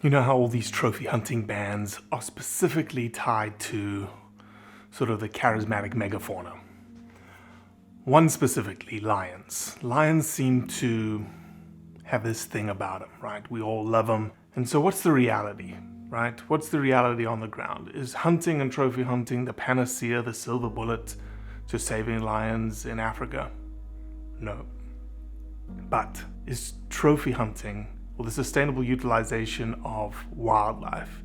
You know how all these trophy hunting bans are specifically tied to sort of the charismatic megafauna. One specifically, lions. Lions seem to have this thing about them, right? We all love them. And so what's the reality, right? What's the reality on the ground? Is hunting and trophy hunting the panacea, the silver bullet to saving lions in Africa? No. But is trophy hunting, or the sustainable utilization of wildlife,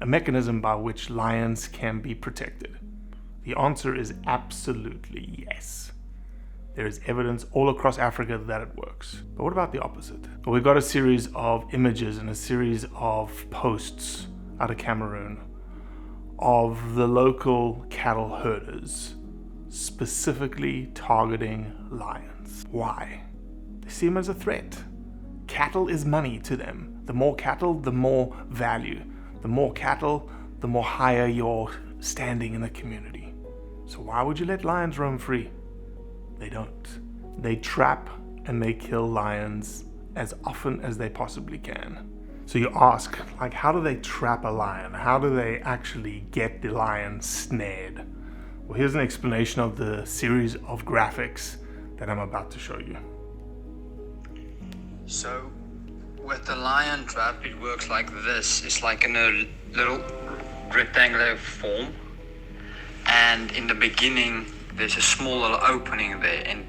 a mechanism by which lions can be protected? The answer is absolutely yes. There is evidence all across Africa that it works. But what about the opposite? Well, we've got a series of images and a series of posts out of Cameroon of the local cattle herders specifically targeting lions. Why? They see them as a threat. Cattle is money to them. The more cattle, the more value. The more cattle, the more higher your standing in the community. So why would you let lions roam free? They don't. They trap and they kill lions as often as they possibly can. So you ask, like, how do they trap a lion? How do they actually get the lion snared? Well, here's an explanation of the series of graphics that I'm about to show you. So with the lion trap, it works like this. It's like in a little rectangular form, and in the beginning there's a small little opening there, and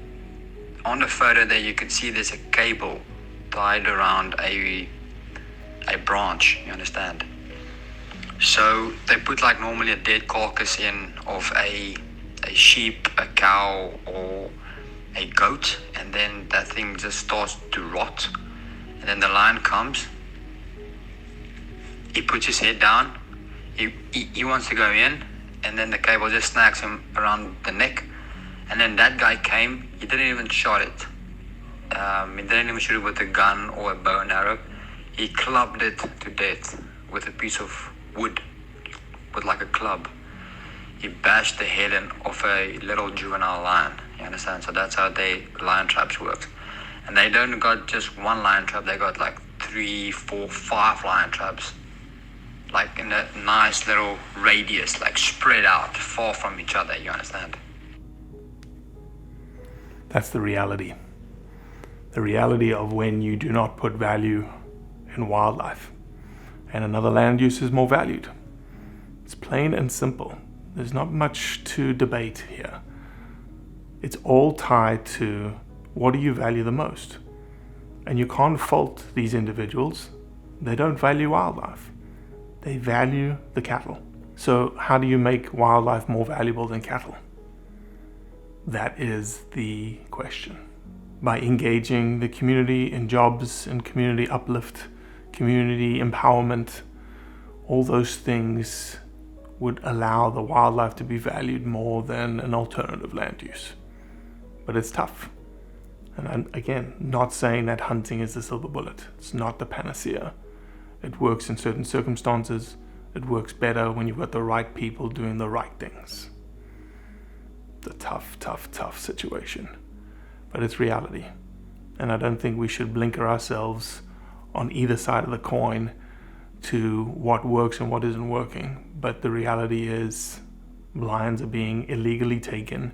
on the photo there you can see there's a cable tied around a branch, you understand? So they put like normally a dead carcass in of a sheep, a cow, or a goat, and then that thing just starts to rot, and then the lion comes, he puts his head down, he wants to go in, and then the cable just snags him around the neck, and then that guy came, he didn't even shot it, he didn't even shoot it with a gun or a bow and arrow, he clubbed it to death with a piece of wood, with like a club. He bashed the head in of a little juvenile lion, you understand? So that's how lion traps work. And they don't got just one lion trap, they got like 3, 4, 5 lion traps, like in a nice little radius, like spread out, far from each other, you understand? That's the reality. The reality of when you do not put value in wildlife and another land use is more valued. It's plain and simple. There's not much to debate here. It's all tied to what do you value the most? And you can't fault these individuals. They don't value wildlife. They value the cattle. So how do you make wildlife more valuable than cattle? That is the question. By engaging the community in jobs and community uplift, community empowerment, all those things would allow the wildlife to be valued more than an alternative land use. But it's tough. And I'm, again, not saying that hunting is the silver bullet. It's not the panacea. It works in certain circumstances. It works better when you've got the right people doing the right things. It's a tough situation. But it's reality. And I don't think we should blinker ourselves on either side of the coin to what works and what isn't working. But the reality is lions are being illegally taken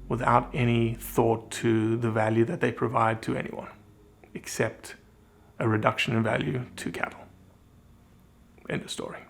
without any thought to the value that they provide to anyone, except a reduction in value to cattle. End of story.